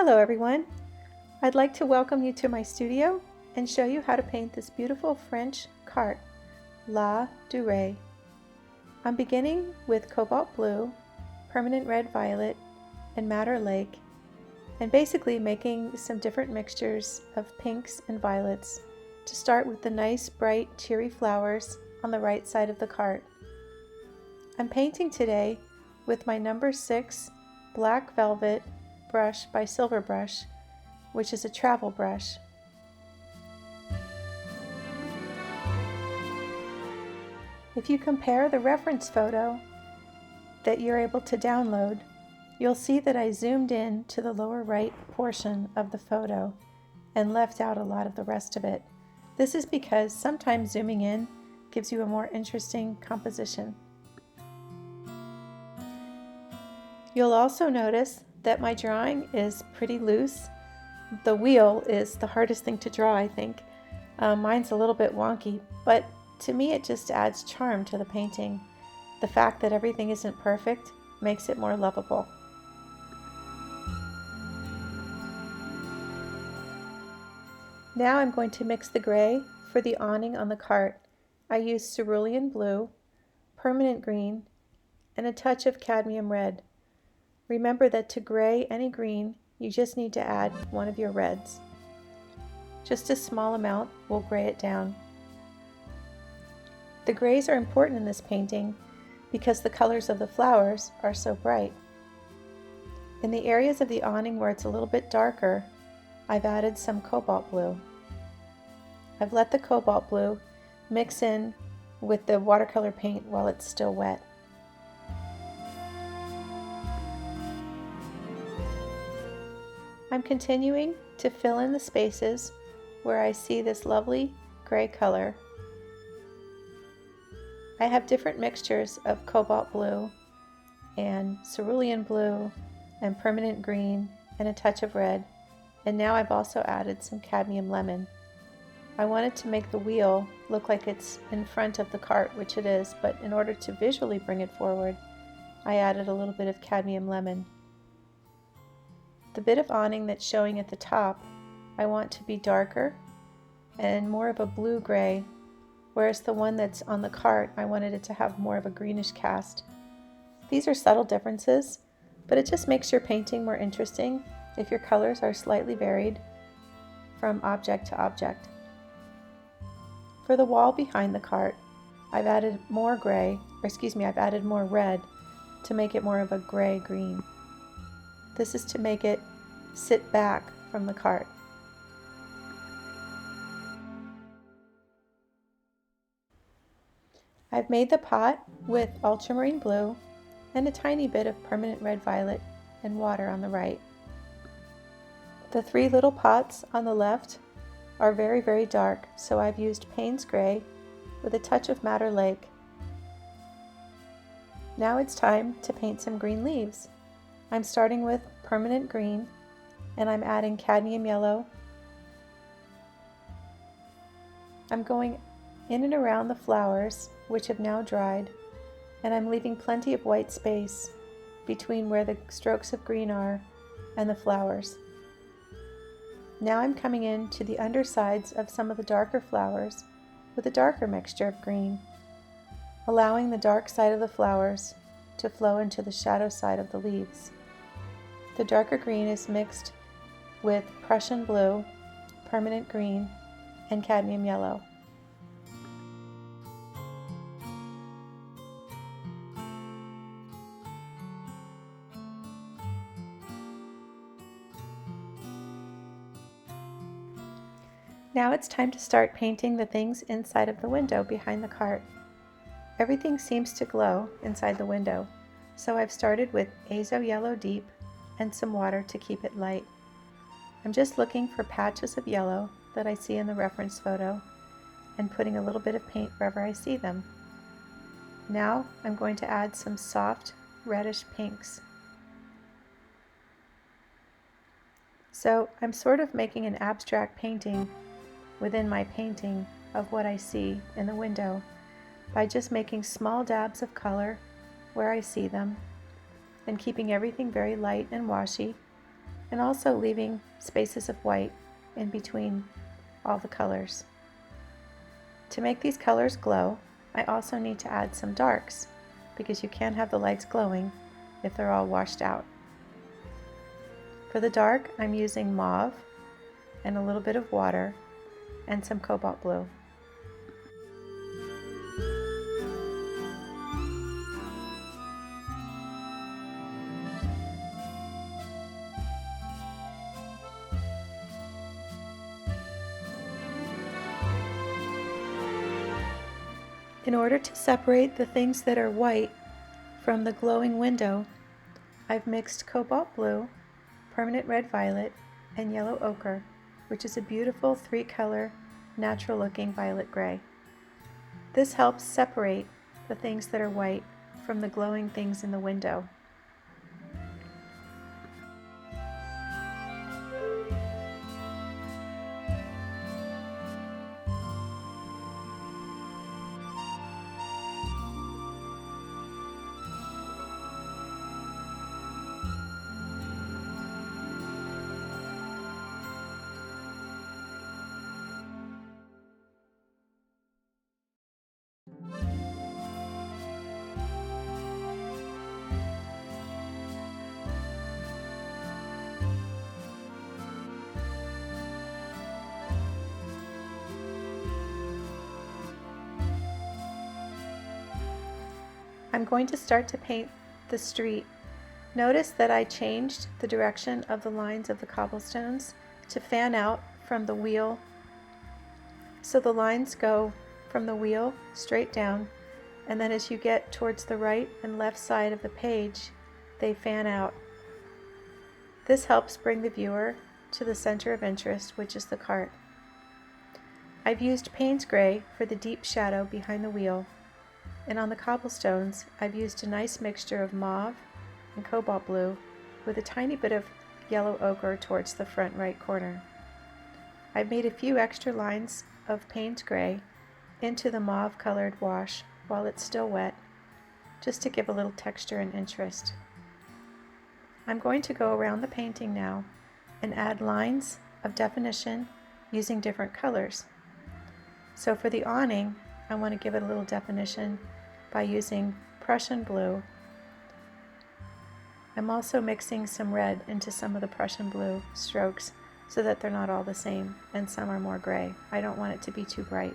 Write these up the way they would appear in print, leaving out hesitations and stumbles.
Hello everyone! I'd like to welcome you to my studio and show you how to paint this beautiful French carte, Laduree. I'm beginning with cobalt blue, permanent red violet, and madder lake, and basically making some different mixtures of pinks and violets to start with the nice bright cheery flowers on the right side of the carte. I'm painting today with my number 6 Black Velvet brush by Silverbrush, which is a travel brush. If you compare the reference photo that you're able to download, you'll see that I zoomed in to the lower right portion of the photo and left out a lot of the rest of it. This is because sometimes zooming in gives you a more interesting composition. You'll also notice that my drawing is pretty loose. The wheel is the hardest thing to draw, I think. Mine's a little bit wonky, but to me it just adds charm to the painting. The fact that everything isn't perfect makes it more lovable. Now I'm going to mix the gray for the awning on the carte. I use cerulean blue, permanent green, and a touch of cadmium red. Remember that to gray any green, you just need to add one of your reds. Just a small amount will gray it down. The grays are important in this painting because the colors of the flowers are so bright. In the areas of the awning where it's a little bit darker, I've added some cobalt blue. I've let the cobalt blue mix in with the watercolor paint while it's still wet. I'm continuing to fill in the spaces where I see this lovely gray color. I have different mixtures of cobalt blue and cerulean blue and permanent green and a touch of red, and now I've also added some cadmium lemon. I wanted to make the wheel look like it's in front of the carte, which it is, but in order to visually bring it forward, I added a little bit of cadmium lemon. The bit of awning that's showing at the top, I want to be darker and more of a blue-gray, whereas the one that's on the carte, I wanted it to have more of a greenish cast. These are subtle differences, but it just makes your painting more interesting if your colors are slightly varied from object to object. For the wall behind the carte, I've added more I've added more red to make it more of a gray-green. This is to make it sit back from the carte. I've made the pot with ultramarine blue and a tiny bit of permanent red violet and water on the right. The 3 little pots on the left are very, very dark, so I've used Payne's Gray with a touch of madder lake. Now it's time to paint some green leaves. I'm starting with permanent green and I'm adding cadmium yellow. I'm going in and around the flowers, which have now dried, and I'm leaving plenty of white space between where the strokes of green are and the flowers. Now I'm coming in to the undersides of some of the darker flowers with a darker mixture of green, allowing the dark side of the flowers to flow into the shadow side of the leaves. The darker green is mixed with Prussian blue, permanent green, and cadmium yellow. Now it's time to start painting the things inside of the window behind the carte. Everything seems to glow inside the window, so I've started with Azo Yellow Deep and some water to keep it light. I'm just looking for patches of yellow that I see in the reference photo and putting a little bit of paint wherever I see them. Now I'm going to add some soft reddish pinks. So I'm sort of making an abstract painting within my painting of what I see in the window by just making small dabs of color where I see them and keeping everything very light and washy and also leaving spaces of white in between all the colors. To make these colors glow, I also need to add some darks, because you can't have the lights glowing if they're all washed out. For the dark, I'm using mauve and a little bit of water and some cobalt blue. In order to separate the things that are white from the glowing window, I've mixed cobalt blue, permanent red violet, and yellow ochre, which is a beautiful 3-color, natural-looking violet gray. This helps separate the things that are white from the glowing things in the window. I'm going to start to paint the street. Notice that I changed the direction of the lines of the cobblestones to fan out from the wheel. So the lines go from the wheel straight down, and then as you get towards the right and left side of the page, they fan out. This helps bring the viewer to the center of interest, which is the cart. I've used Payne's Gray for the deep shadow behind the wheel, and on the cobblestones I've used a nice mixture of mauve and cobalt blue with a tiny bit of yellow ochre towards the front right corner. I've made a few extra lines of Payne's Gray into the mauve colored wash while it's still wet, just to give a little texture and interest. I'm going to go around the painting now and add lines of definition using different colors. So for the awning, I want to give it a little definition by using Prussian blue. I'm also mixing some red into some of the Prussian blue strokes so that they're not all the same, and some are more gray. I don't want it to be too bright.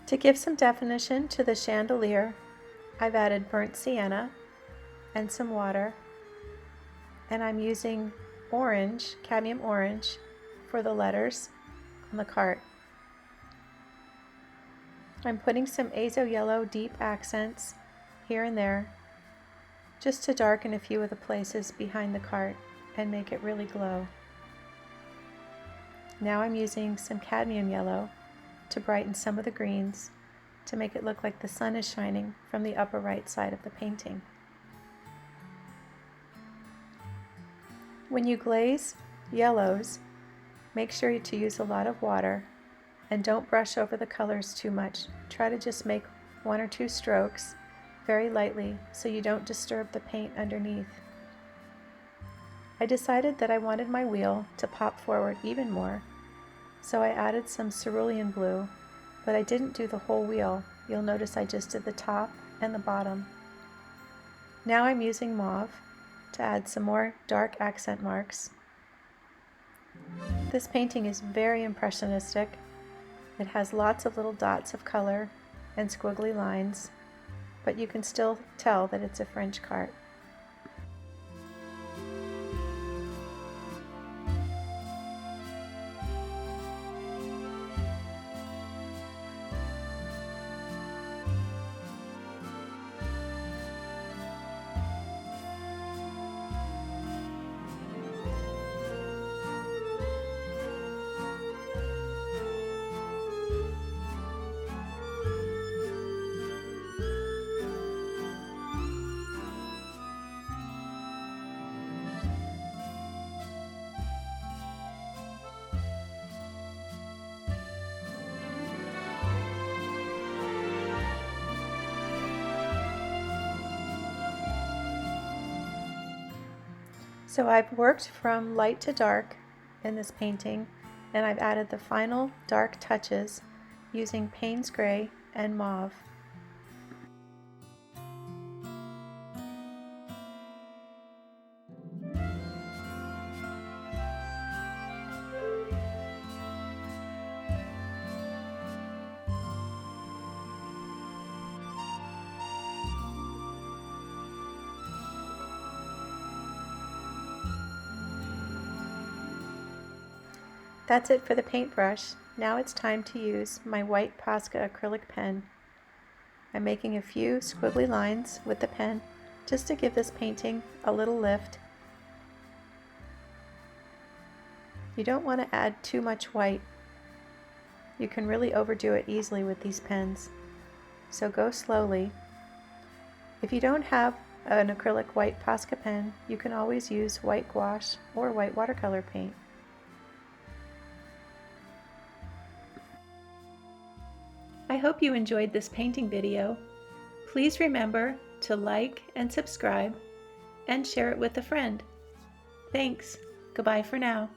To give some definition to the chandelier, I've added burnt sienna and some water, and I'm using orange, cadmium orange, for the letters on the cart. I'm putting some azo yellow deep accents here and there, just to darken a few of the places behind the cart and make it really glow. Now I'm using some cadmium yellow to brighten some of the greens to make it look like the sun is shining from the upper right side of the painting. When you glaze yellows, make sure to use a lot of water and don't brush over the colors too much. Try to just make 1 or 2 strokes very lightly so you don't disturb the paint underneath. I decided that I wanted my wheel to pop forward even more, so I added some cerulean blue, but I didn't do the whole wheel. You'll notice I just did the top and the bottom. Now I'm using mauve to add some more dark accent marks. This painting is very impressionistic. It has lots of little dots of color and squiggly lines, but you can still tell that it's a French cart. So I've worked from light to dark in this painting, and I've added the final dark touches using Payne's Gray and Mauve. That's it for the paintbrush. Now it's time to use my white Posca acrylic pen. I'm making a few squiggly lines with the pen just to give this painting a little lift. You don't want to add too much white. You can really overdo it easily with these pens, so go slowly. If you don't have an acrylic white Posca pen, you can always use white gouache or white watercolor paint. I hope you enjoyed this painting video. Please remember to like and subscribe and share it with a friend. Thanks. Goodbye for now.